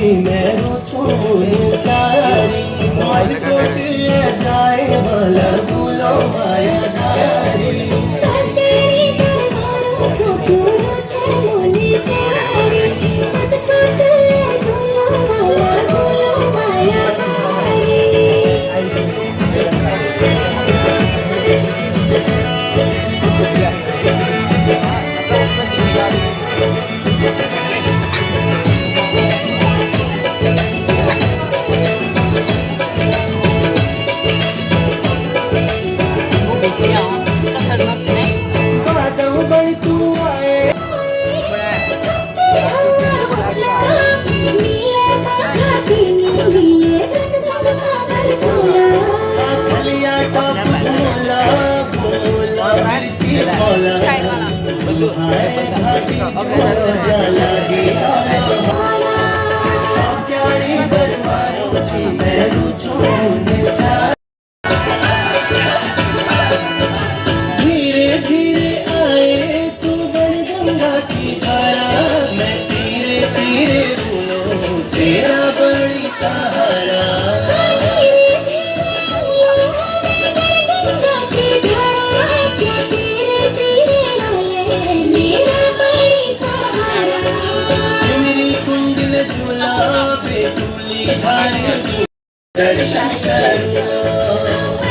मैं रुचूं सारी माल कोट जाए वाला गुलो माया धारी धीरे धीरे आए तू बन गंगा की धारा मैं धीरे धीरे बोलो तेरा बड़ी सहारा दर्शन करो।